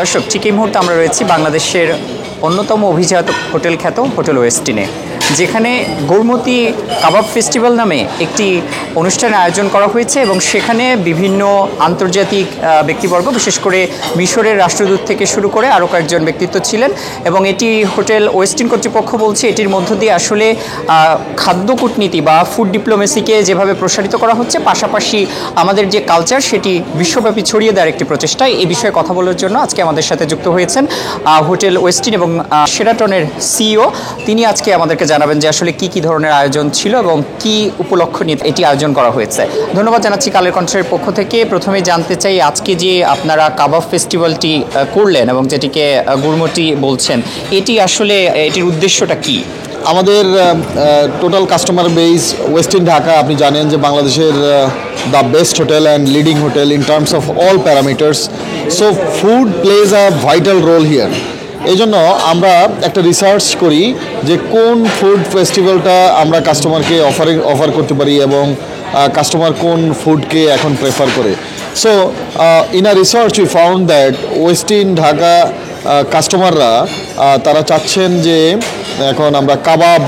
দর্শক, ঠিক এই মুহূর্তে আমরা রয়েছি বাংলাদেশের অন্যতম অভিজাত হোটেল খ্যাত হোটেল ওয়েস্টিনে, যেখানে গৌরমতী কাবাব ফেস্টিভ্যাল নামে একটি অনুষ্ঠানের আয়োজন করা হয়েছে এবং সেখানে বিভিন্ন আন্তর্জাতিক ব্যক্তিবর্গ, বিশেষ করে মিশরের রাষ্ট্রদূত থেকে শুরু করে আরও কয়েকজন ব্যক্তিত্ব ছিলেন। এবং এটি হোটেল ওয়েস্টিন কর্তৃপক্ষ বলছে এটির মধ্য দিয়ে আসলে খাদ্য কূটনীতি বা ফুড ডিপ্লোমেসিকে যেভাবে প্রসারিত করা হচ্ছে, পাশাপাশি আমাদের যে কালচার সেটি বিশ্বব্যাপী ছড়িয়ে দেওয়ার একটি প্রচেষ্টা। এই বিষয়ে কথা বলার জন্য আজকে আমাদের সাথে যুক্ত হয়েছেন হোটেল ওয়েস্টিন এবং শেরাটনের সিইও। তিনি আজকে আমাদেরকে জানাবেন যে আসলে কি ধরনের আয়োজন ছিল এবং কি উপলক্ষ নিয়ে এটি আয়োজন করা হয়েছে। ধন্যবাদ জানাচ্ছি কালের কণ্ঠের পক্ষ থেকে। প্রথমে জানতে চাই, আজকে যে আপনারা কাবাব ফেস্টিভ্যালটি করলেন এবং যেটিকে গুরমতি বলছেন, এটি আসলে এটির উদ্দেশ্যটা কি? আমাদের total customer base Westin Dhaka, আপনি জানেন যে বাংলাদেশের the best hotel and leading hotel in terms of all parameters. So food plays a vital role here. এই জন্য আমরা একটা রিসার্চ করি যে কোন ফুড ফেস্টিভ্যালটা আমরা কাস্টমারকে অফার করতে পারি এবং কাস্টমার কোন ফুডকে এখন প্রেফার করে। So in a research we found that ওয়েস্টিন Dhaka কাস্টমাররা তারা চাচ্ছেন যে এখন আমরা কাবাব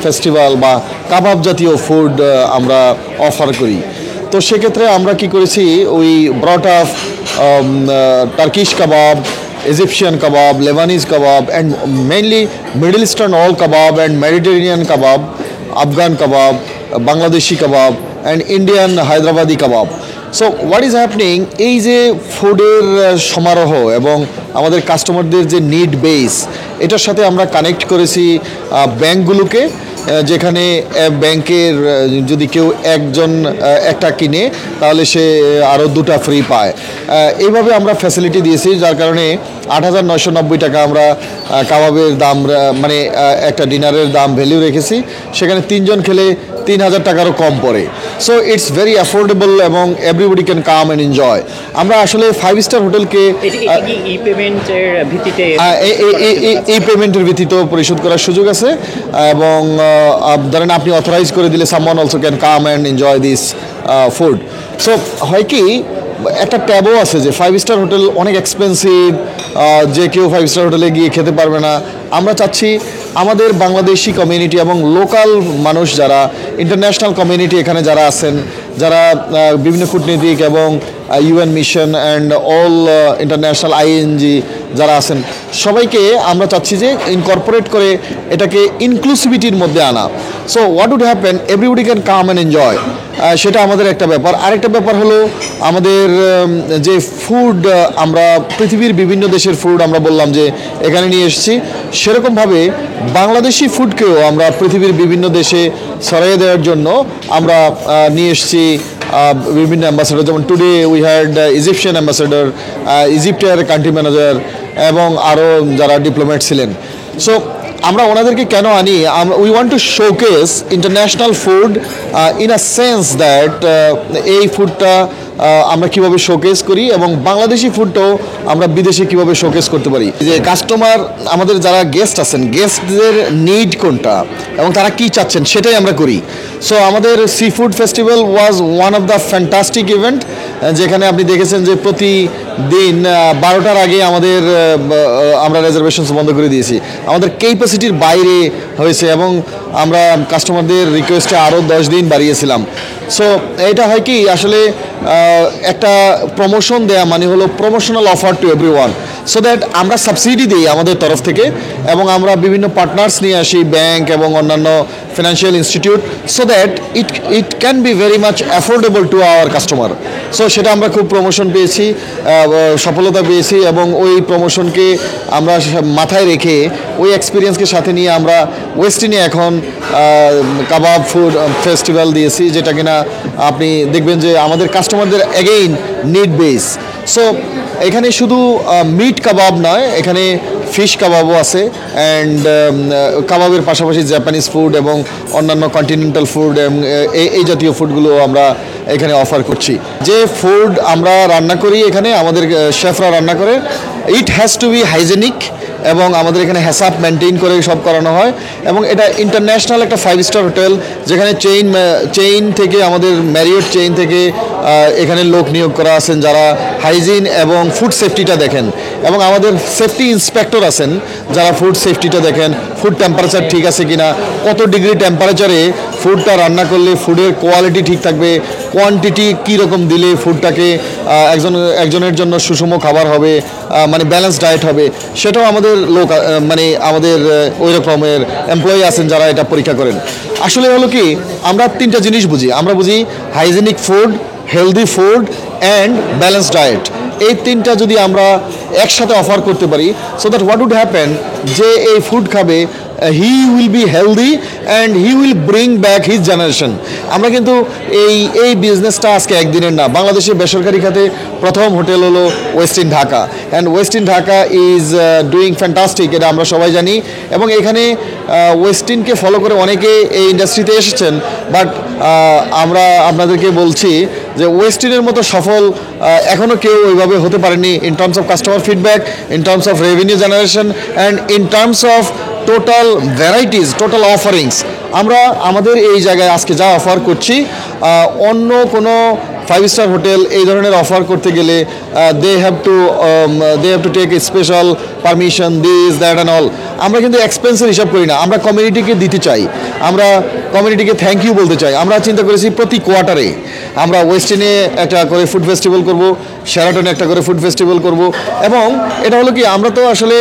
ফেস্টিভ্যাল বা কাবাব জাতীয় ফুড আমরা অফার করি। তো সেক্ষেত্রে আমরা কি করেছি, we brought up Turkish kebab, Egyptian kebab, Lebanese kebab, and mainly Middle Eastern all kebab and Mediterranean kebab, Afghan kebab, Bangladeshi kebab, and Indian Hyderabadi kebab. So what is happening, এই যে ফুডের সমারোহ এবং আমাদের কাস্টমারদের যে নিড বেস, এটার সাথে আমরা কানেক্ট করেছি ব্যাংকগুলোকে, যেখানে ব্যাংকের যদি কেউ একজন একটা কিনে তাহলে সে আরও দুটা ফ্রি পায়। এইভাবে আমরা ফ্যাসিলিটি দিয়েছি, যার কারণে 8,990 টাকা আমরা কাবাবের দাম, মানে একটা ডিনারের দাম ভ্যালু রেখেছি। সেখানে 3 জন খেলে 3,000 টাকারও কম পড়ে। সো ইটস ভেরি অ্যাফোর্ডেবল এবং everybody can come and enjoy. আমরা আসলে 5 স্টার হোটেলকে ই পেমেন্টের ভিত্তিতেও পরিশোধ করার সুযোগ আছে এবং ধরেন আপনি অথরাইজ করে দিলে someone also can come and enjoy this food. So হয় কি, একটা ট্যাবও আছে যে 5 স্টার হোটেল অনেক এক্সপেন্সিভ, যে কেউ 5 স্টার হোটেলে গিয়ে খেতে পারবে না। আমরা চাচ্ছি আমাদের বাংলাদেশি কমিউনিটি এবং লোকাল মানুষ যারা, ইন্টারন্যাশনাল কমিউনিটি এখানে যারা আছেন, যারা বিভিন্ন কূটনীতিক এবং UN mission and all international ING যারা আছেন, সবাইকে আমরা চাচ্ছি যে ইনকর্পোরেট করে এটাকে ইনক্লুসিভিটির মধ্যে আনা। So what would happen, everybody can come and enjoy. সেটা আমাদের একটা ব্যাপার। আরেকটা ব্যাপার হলো আমাদের যে ফুড, আমরা পৃথিবীর বিভিন্ন দেশের ফুড আমরা বললাম যে এখানে নিয়ে এসেছি, সেরকমভাবে বাংলাদেশি ফুডকেও আমরা পৃথিবীর বিভিন্ন দেশে ছড়িয়ে দেওয়ার জন্য আমরা নিয়ে এসেছি বিভিন্ন অ্যাম্বাসেডর। যেমন today we had Egyptian ambassador, ইজিপ্টের কান্ট্রি ম্যানেজার এবং আরও যারা ডিপ্লোম্যাট ছিলেন। সো আমরা ওনাদেরকে কেন আনি, we want to showcase international food in a sense that এই ফুডটা আমরা কীভাবে শোকেস করি এবং বাংলাদেশি ফুডটাও আমরা বিদেশে কীভাবে শোকেস করতে পারি। যে কাস্টমার, আমাদের যারা গেস্ট আছেন, গেস্টদের নিড কোনটা এবং তারা কী চাচ্ছেন সেটাই আমরা করি। সো আমাদের sea food festival was one of the fantastic event, যেখানে আপনি দেখেছেন যে প্রতিদিন 12টার আগে আমরা রিজার্ভেশনস বন্ধ করে দিয়েছি। আমাদের ক্যাপাসিটির বাইরে হয়েছে এবং আমরা কাস্টমারদের রিকোয়েস্টে আরও 10 দিন বাড়িয়েছিলাম। সো এটা হয় কি, আসলে একটা প্রমোশন দেয়া মানে হলো promotional offer to everyone, so that আমরা সাবসিডি দিই আমাদের তরফ থেকে এবং আমরা বিভিন্ন পার্টনার্স নিয়ে আসি, ব্যাংক এবং অন্যান্য financial institute, so that it can be very much affordable to our customer. So সেটা আমরা খুব প্রমোশন পেয়েছি, সফলতা পেয়েছি এবং ওই প্রমোশনকে আমরা মাথায় রেখে ওই এক্সপিরিয়েন্সকে সাথে নিয়ে আমরা ওয়েস্টিনে এখন কাবাব ফুড ফেস্টিভ্যাল দিয়েছি, যেটা কিনা আপনি দেখবেন যে আমাদের কাস্টমারদের অ্যাগেইন নিড বেস। সো এখানে শুধু মিট কাবাব নয়, এখানে ফিশ কাবাবও আছে অ্যান্ড কাবাবের পাশাপাশি জাপানিজ ফুড এবং অন্যান্য কন্টিনেন্টাল ফুড এবং এই জাতীয় ফুডগুলো আমরা এখানে অফার করছি। যে ফুড আমরা রান্না করি এখানে, আমাদের শেফরা রান্না করে, it has to be hygienic এবং আমাদের এখানে হ্যাসাপ মেনটেন করে সব করানো হয় এবং এটা ইন্টারন্যাশনাল একটা 5 স্টার হোটেল, যেখানে চেইন থেকে আমাদের ম্যারিয়ট চেইন থেকে এখানে লোক নিয়োগ করা আছেন যারা হাইজিন এবং ফুড সেফটিটা দেখেন, এবং আমাদের সেফটি ইন্সপেক্টর আছেন যারা ফুড সেফটিটা দেখেন, ফুড টেম্পারেচার ঠিক আছে কিনা, কত ডিগ্রি টেম্পারেচারে ফুডটা রান্না করলে ফুডের কোয়ালিটি ঠিক থাকবে, কোয়ান্টিটি কীরকম দিলে ফুডটাকে একজনের জন্য সুষম খাবার হবে, মানে ব্যালেন্স ডায়েট হবে, সেটাও আমাদের লোক মানে আমাদের ওই রকমের এমপ্লয়ি আছেন যারা এটা পরীক্ষা করেন। আসলে হলো কি, আমরা 3টা জিনিস বুঝি। আমরা বুঝি hygienic food, healthy food and balance diet. এই 3টা যদি আমরা একসাথে অফার করতে পারি, so that what would happen, যে এই ফুড খাবে he will be healthy and he will bring back his generation. আমরা কিন্তু এই বিজনেসটা আজকে একদিনের না। বাংলাদেশের বেসরকারি খাতে প্রথম হোটেল হলো West in Dhaka, and West in Dhaka is doing fantastic, এটা আমরা সবাই জানি। এবং এখানে ওয়েস্ট ইনকে ফলো করে অনেকে এই ইন্ডাস্ট্রিতে এসেছেন, বাট আমরা আপনাদেরকে বলছি যে ওয়েস্ট ইনের মতো সফল এখনও কেউ ওইভাবে হতে পারেনি, in terms of customer feedback, in terms of revenue generation and in terms of total varieties, total offerings. আমরা আমাদের এই জায়গায় আজকে যা অফার করছি, অন্য কোনো 5 স্টার হোটেল এই ধরনের অফার করতে গেলে they have to take a special permission, this that and all. আমরা কিন্তু এক্সপেন্সের হিসাব করি না, আমরা কমিউনিটিকে দিতে চাই, আমরা কমিউনিটিকে থ্যাংক ইউ বলতে চাই। আমরা চিন্তা করেছি প্রতি কোয়ার্টারে আমরা ওয়েস্টিনে একটা করে ফুড ফেস্টিভ্যাল করব, শেরাটনে একটা করে ফুড ফেস্টিভ্যাল করব, এবং এটা হলো কি, আমরা তো আসলে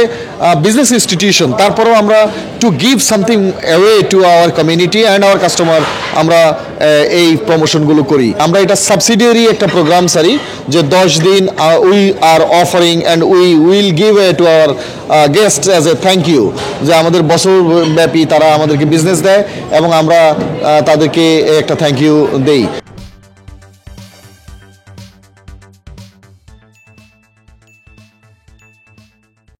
বিজনেস ইনস্টিটিউশন, তারপরেও আমরা to give something away to our community and our customer আমরা এই প্রমোশনগুলো করি। আমরা এটা সাবসিডিয়ারি একটা প্রোগ্রাম সারি, যে 10 দিন we are offering and we will give a to our guest as a thank you, যে আমাদের বছরব্যাপী তারা আমাদেরকে বিজনেস দেয় এবং আমরা তাদেরকে একটা থ্যাংক ইউ দেই।